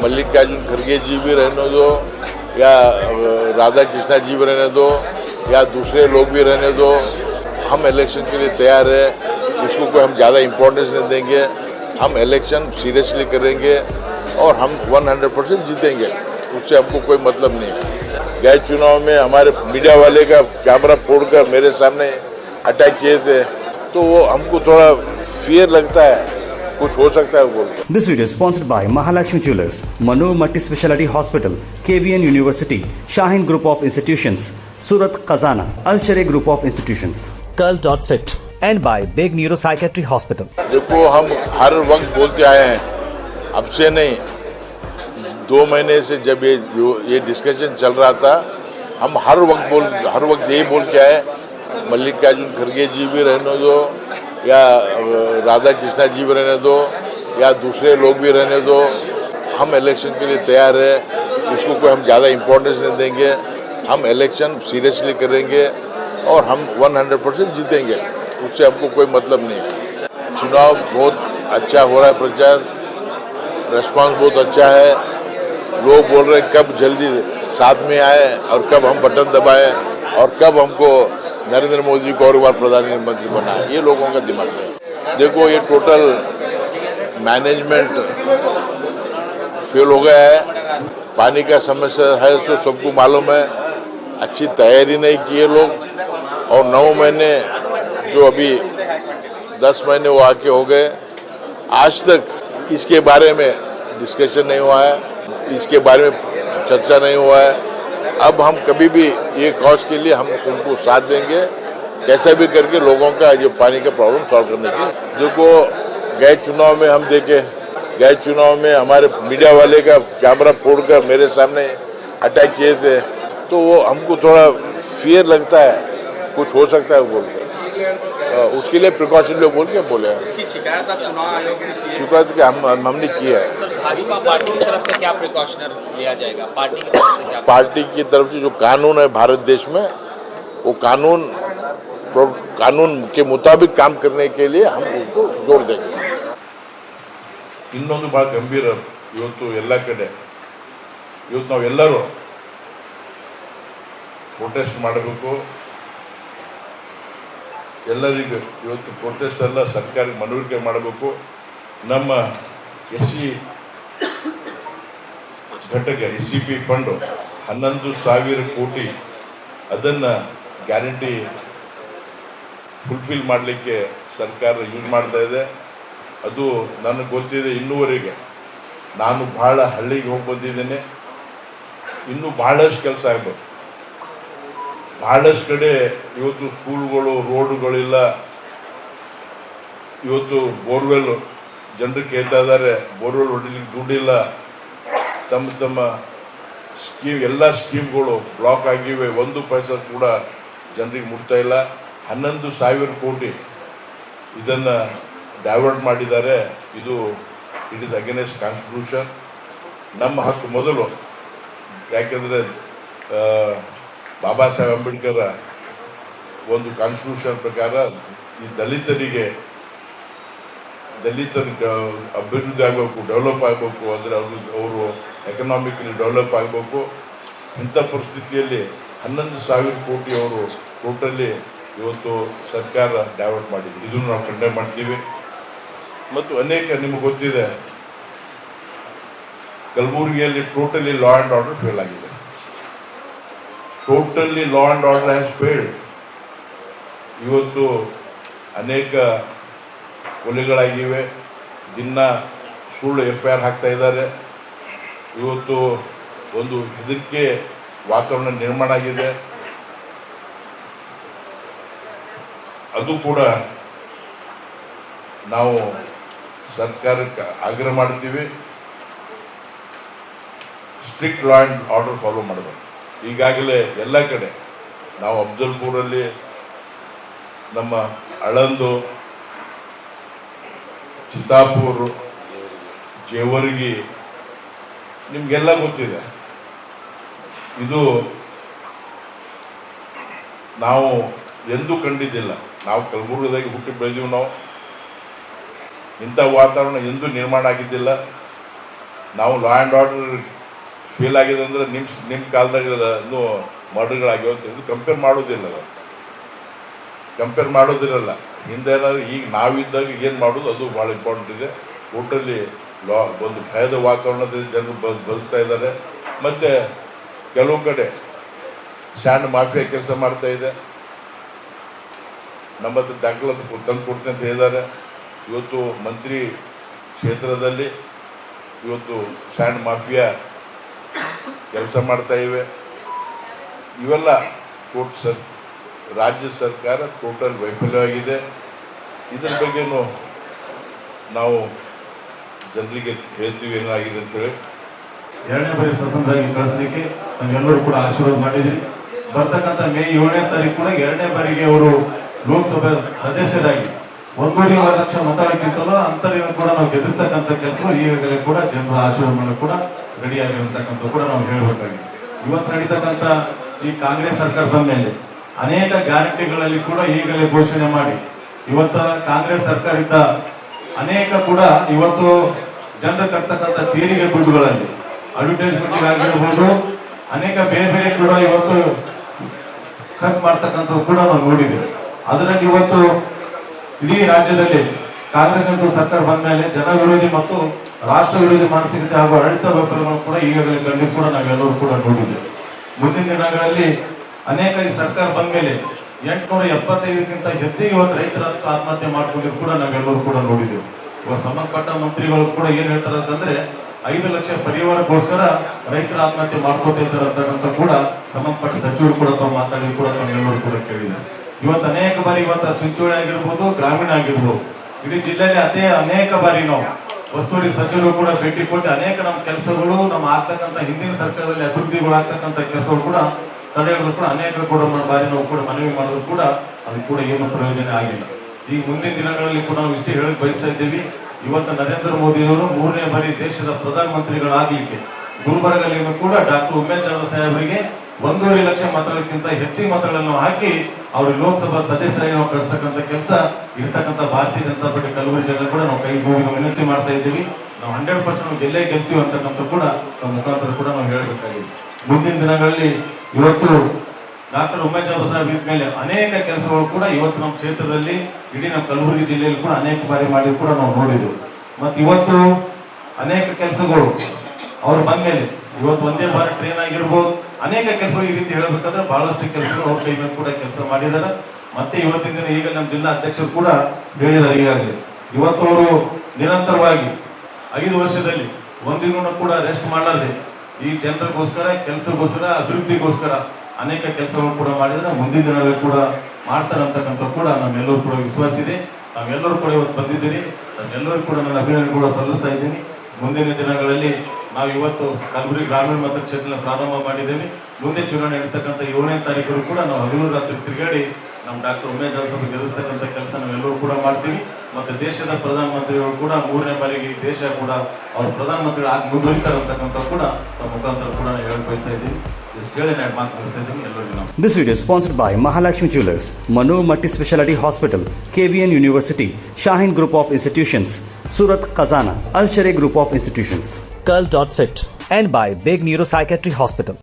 मल्लिकार्जुन खड़गे जी भी रहने दो या राधा कृष्णा जी भी रहने दो या दूसरे लोग भी रहने दो, हम इलेक्शन के लिए तैयार है। इसको कोई हम ज़्यादा इम्पोर्टेंस नहीं देंगे। हम इलेक्शन सीरियसली करेंगे और हम 100% जीतेंगे, उससे हमको कोई मतलब नहीं है। गए चुनाव में हमारे मीडिया वाले का कैमरा फोड़कर मेरे सामने अटैक किए थे, तो वो हमको थोड़ा फियर लगता है, कुछ हो सकता है बोल। This video is sponsored by Mahalakshmi Jewelers, Manu Multi Speciality Hospital, KBN University, Shaheen Group of Institutions, Surat Khazana, Al Sharia Group of Institutions, Curl.fit, and by Big Neuropsychiatry Hospital. देखो, हम हर वक्त बोलते आए हैं, अब से नहीं, 2 महीने से जब ये डिस्कशन चल रहा था, हम हर वक्त यही बोल के आए, मल्लिकार्जुन खड़गे जी भी रहने दो या राधा कृष्णा जी भी रहने दो या दूसरे लोग भी रहने दो, हम इलेक्शन के लिए तैयार है। इसको कोई हम ज़्यादा इम्पोर्टेंस नहीं देंगे। हम इलेक्शन सीरियसली करेंगे और हम 100% जीतेंगे, उससे हमको कोई मतलब नहीं है। चुनाव बहुत अच्छा हो रहा है, प्रचार रेस्पॉन्स बहुत अच्छा है। लोग बोल रहे हैं कब जल्दी साथ में आए और कब हम बटन दबाएं और कब हमको नरेंद्र मोदी को और एक बार प्रधानमंत्री बनाए, ये लोगों का दिमाग है। देखो, ये टोटल मैनेजमेंट फेल हो गया है। पानी का समस्या है तो सबको मालूम है। अच्छी तैयारी नहीं की है लोग, और 9 महीने जो अभी 10 महीने वो आके हो गए, आज तक इसके बारे में डिस्कशन नहीं हुआ है, इसके बारे में चर्चा नहीं हुआ है। अब हम कभी भी ये कॉज के लिए हम उनको साथ देंगे, कैसा भी करके लोगों का जो पानी का प्रॉब्लम सॉल्व करने की। देखो, गए चुनाव में हम देखे, गए चुनाव में हमारे मीडिया वाले का कैमरा फोड़कर मेरे सामने अटैक किए थे, तो वो हमको थोड़ा फियर लगता है, कुछ हो सकता है बोल के, उसके लिए प्रिकॉशन लोग बोल के बोले हैं। इसकी शिकायत आप चुनाव आयोग से की? शिकायत के हमने की है। सर, भाजपा पार्टी की तरफ से क्या प्रिकॉशनर लिया जाएगा? पार्टी की तरफ से क्या? पार्टी की तरफ से जो कानून है भारत देश में, वो कानून के मुताबिक काम करने के लिए हम उसको जोड़ देंगे। ಇನ್ನೊಂದು ಭಾಳ ಗಂಭೀರ, ಇವತ್ತು ಎಲ್ಲ ಕಡೆ ಇವತ್ತು ನಾವೆಲ್ಲರೂ ಪ್ರೊಟೆಸ್ಟ್ ಮಾಡಬೇಕು. ಎಲ್ಲರಿಗೂ ಇವತ್ತು ಪ್ರೊಟೆಸ್ಟ್ ಎಲ್ಲ ಸರ್ಕಾರಕ್ಕೆ ಮನವರಿಕೆ ಮಾಡಬೇಕು. ನಮ್ಮ SC ಘಟಕ SCP ಫಂಡು 11,000 ಕೋಟಿ, ಅದನ್ನು ಗ್ಯಾರಂಟಿ ಫುಲ್ಫಿಲ್ ಮಾಡಲಿಕ್ಕೆ ಸರ್ಕಾರ ಯೂಸ್ ಮಾಡ್ತಾ ಇದೆ. ಅದು ನನಗೆ ಗೊತ್ತಿದೆ. ಇನ್ನೂವರೆಗೆ ನಾನು ಭಾಳ ಹಳ್ಳಿಗೆ ಹೋಗಿ ಬಂದಿದ್ದೇನೆ. ಇನ್ನೂ ಭಾಳಷ್ಟು ಕೆಲಸ ಆಗಬೇಕು. ಭಾಳಷ್ಟು ಕಡೆ ಇವತ್ತು ಸ್ಕೂಲ್ಗಳು, ರೋಡುಗಳಿಲ್ಲ. ಇವತ್ತು ಬೋರ್ವೆಲ್ ಜನರು ಕೇಳ್ತಾ ಇದ್ದಾರೆ, ಬೋರ್ವೆಲ್ ಹೊಡಿಲಿಕ್ಕೆ ದುಡ್ಡಿಲ್ಲ. ತಮ್ಮ ಸ್ಕೀಮ್, ಎಲ್ಲ ಸ್ಕೀಮ್ಗಳು ಬ್ಲಾಕ್ ಆಗಿವೆ. 1 ಪೈಸೆ ಕೂಡ ಜನರಿಗೆ ಮುಟ್ತಾ ಇಲ್ಲ. 11,000 ಕೋಟಿ ಇದನ್ನು ಡೈವರ್ಟ್ ಮಾಡಿದ್ದಾರೆ. ಇದು ಇಟ್ ಈಸ್ ಅಗೇನೆಸ್ಟ್ ಕಾನ್ಸ್ಟಿಟ್ಯೂಷನ್. ನಮ್ಮ ಹಕ್ಕು ಮೊದಲು, ಯಾಕೆಂದರೆ ಬಾಬಾ ಸಾಹೇಬ್ ಅಂಬೇಡ್ಕರ್ ಒಂದು ಕಾನ್ಸ್ಟಿಟ್ಯೂಷನ್ ಪ್ರಕಾರ ಈ ದಲಿತರಿಗೆ ಅಭಿವೃದ್ಧಿ ಆಗಬೇಕು, ಡೆವಲಪ್ ಆಗಬೇಕು, ಅಂದರೆ ಅವರು ಎಕನಾಮಿಕಲಿ ಡೆವಲಪ್ ಆಗಬೇಕು. ಇಂಥ ಪರಿಸ್ಥಿತಿಯಲ್ಲಿ 11,000 ಕೋಟಿ ಅವರು ಟೋಟಲಿ ಇವತ್ತು ಸರ್ಕಾರ ಡೈವರ್ಟ್ ಮಾಡಿದೆ. ಇದನ್ನು ನಾವು ಖಂಡನೆ ಮಾಡ್ತೀವಿ. ಮತ್ತು ಅನೇಕ, ನಿಮಗೆ ಗೊತ್ತಿದೆ, ಕಲಬುರಗಿಯಲ್ಲಿ totally law and order fail ಆಗಿದೆ. Totally law and order has failed. ಇವತ್ತು ಅನೇಕ ಕೊಲೆಗಳಾಗಿವೆ. ದಿನ ಸುಳ್ಳು FIR ಹಾಕ್ತಾ ಇದ್ದಾರೆ. ಇವತ್ತು ಒಂದು ಹೆದರಿಕೆ ವಾತಾವರಣ ನಿರ್ಮಾಣ ಆಗಿದೆ. ಅದು ಕೂಡ ನಾವು ಸರ್ಕಾರಕ್ಕೆ ಆಗ್ರಹ ಮಾಡ್ತೀವಿ, strict law and order follow ಮಾಡಬೇಕು. ಈಗಾಗಲೇ ಎಲ್ಲ ಕಡೆ ನಾವು ಅಫ್ಜಲ್ಪುರಲ್ಲಿ, ನಮ್ಮ ಆಳಂದು, ಚಿತ್ತಾಪುರ, ಜೇವರ್ಗಿ, ನಿಮಗೆಲ್ಲ ಗೊತ್ತಿದೆ. ಇದು ನಾವು ಎಂದೂ ಕಂಡಿದ್ದಿಲ್ಲ. ನಾವು ಕಲಬುರಗಿದಾಗಿ ಹುಟ್ಟಿ ಬೆಳೆದೀವಿ. ನಾವು ಇಂಥ ವಾತಾವರಣ ಎಂದೂ ನಿರ್ಮಾಣ ಆಗಿದ್ದಿಲ್ಲ. ನಾವು ಲಾ ಆ್ಯಂಡ್ ಆರ್ಡರ್ ಫೇಲ್ ಆಗಿದೆ ಅಂದರೆ ನಿಮ್ಮ ಕಾಲದಾಗ ಇನ್ನೂ ಮರ್ಡರ್ಗಳಾಗ್ಯಾವ ಅಂತ ಇದು ಕಂಪೇರ್ ಮಾಡೋದಿರಲ್ಲ ಹಿಂದೆ ಏನಾದ್ರು ಈಗ ನಾವಿದ್ದಾಗ ಏನು ಮಾಡೋದು ಅದು ಭಾಳ ಇಂಪಾರ್ಟೆಂಟ್ ಇದೆ. ಒಟ್ಟಲ್ಲಿ ಒಂದು ಭಯದ ವಾತಾವರಣದಲ್ಲಿ ಜನರು ಬದುಕ್ತಾ ಇದ್ದಾರೆ. ಮತ್ತು ಕೆಲವು ಕಡೆ ಸ್ಯಾಂಡ್ ಮಾಫಿಯಾ ಕೆಲಸ ಮಾಡ್ತಾ ಇದೆ. ನಮ್ಮ ಹತ್ರ ದಾಖಲಾತಿ ತಂದು ಕೊಡ್ತೀನಿ ಅಂತ ಹೇಳಿದ್ದಾರೆ. ಇವತ್ತು ಮಂತ್ರಿ ಕ್ಷೇತ್ರದಲ್ಲಿ ಇವತ್ತು ಸ್ಯಾಂಡ್ ಮಾಫಿಯಾ ಕೆಲಸ ಮಾಡ್ತಾ ಇವೆ. ಇವೆಲ್ಲ ರಾಜ್ಯ ಸರ್ಕಾರ ಟೋಟಲ್ ವೈಫಲ್ಯವಾಗಿದೆ. ಇದರ ಬಗ್ಗೆನೂ ನಾವು ಜನರಿಗೆ ಹೇಳ್ತೀವಿ ಏನಾಗಿದೆ ಅಂತೇಳಿ. ಎರಡನೇ ಬಾರಿ ಸದಸ್ಯರಾಗಿ ಕಳಿಸಲಿಕ್ಕೆ ನಾವೆಲ್ಲರೂ ಕೂಡ ಆಶೀರ್ವಾದ ಮಾಡಿದ್ರಿ. ಬರ್ತಕ್ಕಂಥ ಮೇ 7ನೇ ತಾರೀಕು ಕೂಡ ಎರಡನೇ ಬಾರಿಗೆ ಅವರು ಲೋಕಸಭೆ ಸದಸ್ಯರಾಗಿ 1.5 ಲಕ್ಷ ಮತಕ್ಕಿಂತಲೂ ಅಂತರಿಯನ್ನು ಕೂಡ ನಾವು ಗೆಲ್ಲಿಸ್ತಕ್ಕಂಥ ಕೆಲಸಗಳು ಈಗಾಗಲೇ ಕೂಡ ಜನರ ಆಶೀರ್ವಾದ ಮಾಡಲು ಕೂಡ ರೆಡಿಯಾಗಿರ್ತಕ್ಕಂಥ ಕೂಡ ನಾವು ಹೇಳಬೇಕಾಗಿದೆ. ಇವತ್ತು ನಡೀತಕ್ಕಂಥ ಈ ಕಾಂಗ್ರೆಸ್ ಸರ್ಕಾರ ಬಂದ ಮೇಲೆ ಅನೇಕ ಗ್ಯಾರಂಟಿಗಳಲ್ಲಿ ಕೂಡ ಈಗಲೇ ಘೋಷಣೆ ಮಾಡಿ ಇವತ್ತು ಕಾಂಗ್ರೆಸ್ ಸರ್ಕಾರ ಇದ್ದ ಅನೇಕ ಕೂಡ ಇವತ್ತು ಜನರ ಕಟ್ತಕ್ಕಂಥ ತೆರಿಗೆ ದುಡ್ಡುಗಳಲ್ಲಿ ಅಡ್ವರ್ಟೈಸ್ಮೆಂಟ್ ಆಗಿರ್ಬೋದು, ಅನೇಕ ಬೇರೆ ಬೇರೆ ಕೂಡ ಇವತ್ತು ಖರ್ಚು ಮಾಡ್ತಕ್ಕಂಥದ್ದು ಕೂಡ ನಾವು ನೋಡಿದ್ದೇವೆ. ಅದರಲ್ಲಿ ಇವತ್ತು ಇಡೀ ರಾಜ್ಯದಲ್ಲಿ ಕಾಂಗ್ರೆಸ್ ಸರ್ಕಾರ ಬಂದ ಮೇಲೆ ಜನ ವಿರೋಧಿ ಮತ್ತು ರಾಷ್ಟ್ರ ವಿರೋಧಿ ಮಾನಸಿಕತೆ ಹಾಗೂ ಆಡಳಿತ ವೈಫಲ್ಯಗಳನ್ನು ಕೂಡ ಈಗಾಗಲೇ ಕಂಡು ಕೂಡ ನಾವೆಲ್ಲರೂ ಕೂಡ ನೋಡಿದ್ದೇವೆ. ಮುಂದಿನ ದಿನಗಳಲ್ಲಿ ಅನೇಕ ಈ ಸರ್ಕಾರ ಬಂದ ಮೇಲೆ 875ಕ್ಕಿಂತ ಹೆಚ್ಚಿಗೆ ಇವತ್ತು ರೈತರ ಆತ್ಮಹತ್ಯೆ ಮಾಡ್ಕೊಂಡಿದ್ದು ಕೂಡ ನಾವೆಲ್ಲರೂ ಕೂಡ ನೋಡಿದ್ದೇವೆ. ಇವತ್ತು ಸಂಬಂಧಪಟ್ಟ ಮಂತ್ರಿಗಳು ಕೂಡ ಏನ್ ಹೇಳ್ತಾರೆ ಅಂತಂದ್ರೆ 5 ಲಕ್ಷ ಪರಿವಾರಕ್ಕೋಸ್ಕರ ರೈತರ ಆತ್ಮಹತ್ಯೆ ಮಾಡ್ಕೋತಾ ಇದ್ದಾರೆ ಅಂತಕ್ಕಂಥ ಕೂಡ ಸಂಬಂಧಪಟ್ಟ ಸಚಿವರು ಕೂಡ ತಾವು ಮಾತಾಡಿ ಕೂಡ ತಾವೆಲ್ಲರೂ ಕೂಡ ಕೇಳಿದ್ದಾರೆ. ಇವತ್ತು ಅನೇಕ ಬಾರಿ ಇವತ್ತು ಚಿಂಚೋಳಿ ಆಗಿರ್ಬೋದು, ಗ್ರಾಮೀಣ ಆಗಿರ್ಬೋದು, ಇಡೀ ಜಿಲ್ಲೆಯಲ್ಲಿ ಅನೇಕ ಬಾರಿ ನಾವು ವಸ್ತುವರಿ ಸಚಿವರು ಕೂಡ ಭೇಟಿ ಕೊಟ್ಟು ಅನೇಕ ನಮ್ಮ ಕೆಲಸಗಳು ನಮ್ಮ ಆಗ್ತಕ್ಕಂಥ ಹಿಂದಿನ ಸರ್ಕಾರದಲ್ಲಿ ಅಭಿವೃದ್ಧಿಗಳು ಆಗ್ತಕ್ಕಂಥ ಕೆಲಸಗಳು ಕೂಡ ತಡೆ ಹಿಡಿದ್ರು ಕೂಡ ಅನೇಕ ಕೂಡ ಬಾರಿ ನಾವು ಕೂಡ ಮನವಿ ಮಾಡಿದ್ರು ಕೂಡ ಅದು ಕೂಡ ಏನು ಪ್ರಯೋಜನ ಆಗಿಲ್ಲ. ಈಗ ಮುಂದಿನ ದಿನಗಳಲ್ಲಿ ಕೂಡ ನಾವು ಇಷ್ಟೇ ಹೇಳಕ್ ಬಯಸ್ತಾ ಇದ್ದೀವಿ. ಇವತ್ತು ನರೇಂದ್ರ ಮೋದಿಯವರು 3ನೇ ಬಾರಿ ದೇಶದ ಪ್ರಧಾನಮಂತ್ರಿಗಳಾಗಲಿಕ್ಕೆ ಗುಲ್ಬರ್ಗಲ್ಲಿಂದ ಕೂಡ ಡಾಕ್ಟರ್ ಉಮೇಶ್ ಜಾಧವ್ ಸಾಹೇಬರಿಗೆ 1.5 ಲಕ್ಷ ಮತಗಳಿಗಿಂತ ಹೆಚ್ಚಿನ ಮತಗಳನ್ನು ಹಾಕಿ ಅವ್ರಿಗೆ ಲೋಕಸಭಾ ಸದಸ್ಯರಾಗಿ ನಾವು ಕಳಿಸ್ತಕ್ಕಂಥ ಕೆಲಸ ಇರ್ತಕ್ಕಂಥ ಭಾರತೀಯ ಜನತಾ ಪಾರ್ಟಿ ಕಲಬುರಗಿ ಜನ ಕೂಡ ನಾವು ಕೈ ಹೋಗಿ ವಿನಂತಿ ಮಾಡ್ತಾ ಇದ್ದೀವಿ. ನಾವು 100% ಗೆಲ್ಲೇ ಗೆಲ್ತೀವಿ ಅಂತಕ್ಕಂಥ ಕೂಡ ನಮ್ಮ ಮುಖಾಂತರ ಕೂಡ ನಾವು ಹೇಳಬೇಕಾಗಿದೆ. ಮುಂದಿನ ದಿನಗಳಲ್ಲಿ ಇವತ್ತು ಡಾಕ್ಟರ್ ಉಮೇಶ್ ಜಾಧವ್ ಸಾಹೇಬ್ ಇದ್ಮೇಲೆ ಅನೇಕ ಕೆಲಸಗಳು ಕೂಡ ಇವತ್ತು ನಮ್ಮ ಕ್ಷೇತ್ರದಲ್ಲಿ ಇಡೀ ನಮ್ಮ ಕಲಬುರಗಿ ಜಿಲ್ಲೆಯಲ್ಲಿ ಕೂಡ ಅನೇಕ ಬಾರಿ ಮಾಡಿ ಕೂಡ ನಾವು ನೋಡಿದ್ವಿ. ಮತ್ತು ಇವತ್ತು ಅನೇಕ ಕೆಲಸಗಳು ಅವ್ರು ಬಂದ್ಮೇಲೆ ಇವತ್ತು ಒಂದೇ ಭಾರತ್ ಟ್ರೈನ್ ಆಗಿರ್ಬೋದು, ಅನೇಕ ಕೆಲಸಗಳು ಈ ರೀತಿ ಹೇಳಬೇಕಾದ್ರೆ ಬಹಳಷ್ಟು ಕೆಲಸಗಳು ಅವ್ರ ಕೈ ಮೇಲೆ ಕೂಡ ಕೆಲಸ ಮಾಡಿದ್ದಾರೆ. ಮತ್ತೆ ಇವತ್ತಿನ ದಿನ ಈಗ ನಮ್ಮ ಜಿಲ್ಲಾ ಅಧ್ಯಕ್ಷರು ಕೂಡ ಹೇಳಿದ್ದಾರೆ ಈಗಾಗಲೇ. ಇವತ್ತು ಅವರು ನಿರಂತರವಾಗಿ 5 ವರ್ಷದಲ್ಲಿ ಒಂದಿನೂ ಕೂಡ ರೆಸ್ಟ್ ಮಾಡಲಾರ್ದೆ ಈ ಜನರಿಗೋಸ್ಕರ, ಕೆಲಸಕ್ಕೋಸ್ಕರ, ಅಭಿವೃದ್ಧಿಗೋಸ್ಕರ ಅನೇಕ ಕೆಲಸಗಳು ಕೂಡ ಮಾಡಿದ್ರೆ ಮುಂದಿನ ದಿನಗಳಲ್ಲಿ ಕೂಡ ಮಾಡ್ತಾರೆ ಅಂತಕ್ಕಂಥ ಕೂಡ ನಮ್ಮೆಲ್ಲರೂ ಕೂಡ ವಿಶ್ವಾಸ ಇದೆ. ನಾವೆಲ್ಲರೂ ಕೂಡ ಇವತ್ತು ಬಂದಿದ್ದೀರಿ. ನಾವೆಲ್ಲರೂ ಕೂಡ ನನ್ನ ಅಭಿನಂದನೆ ಕೂಡ ಸಲ್ಲಿಸ್ತಾ ಇದ್ದೀನಿ. ಮುಂದಿನ ದಿನಗಳಲ್ಲಿ ನಾವು ಇವತ್ತು ಕಲಬುರಗಿ ಗ್ರಾಮೀಣ ಮತಕ್ಷೇತ್ರ ಪ್ರಾರಂಭ ಮಾಡಿದ್ದೇವೆ. ಮುಂದೆ ಚುನಾವಣೆ ನಡೀತಕ್ಕಂಥ 7ನೇ ತಾರೀಕು ಕೂಡ ನಾವು ಹಗಲು ರಾತ್ರಿ ತಿರುಗಾಡಿ ನಮ್ಮ ಡಾಕ್ಟರ್ ಉಮೇಶ್ ಜಾಧವ್ ಸಾಹೇಬ್ ಗೆಲ್ಲಿಸ್ತಕ್ಕಂಥ ಕೆಲಸ ನಾವೆಲ್ಲರೂ ಕೂಡ ಮಾಡ್ತೀವಿ. ಮತ್ತು ದೇಶದ ಪ್ರಧಾನಮಂತ್ರಿಗಳು ಕೂಡ 3ನೇ ಬಾರಿಗೆ ದೇಶ ಕೂಡ ಅವರು ಪ್ರಧಾನಮಂತ್ರಿಗಳು ಆಗಿ ಮುಂದುವರಿತಾರೆ ಅಂತಕ್ಕಂಥ ಕೂಡ ನಮ್ಮ ಮುಖಾಂತರ ಕೂಡ ಹೇಳಕ್ ಬಯಸ್ತಾ ಇದ್ದೀವಿ. ಇಷ್ಟು ಹೇಳಿ ನಾನು ಮಾತು ಮುಗಿಸ್ತಾ ಇದ್ದೀನಿ. ಎಲ್ಲರಿಗೂ This video is sponsored by Mahalakshmi Jewelers, Manu Multi-Speciality Hospital, KBN University, Shahin Group of Institutions, Surat Khazana, Al Sharia Group of Institutions, Curl.fit, and by Big Neuropsychiatry Hospital.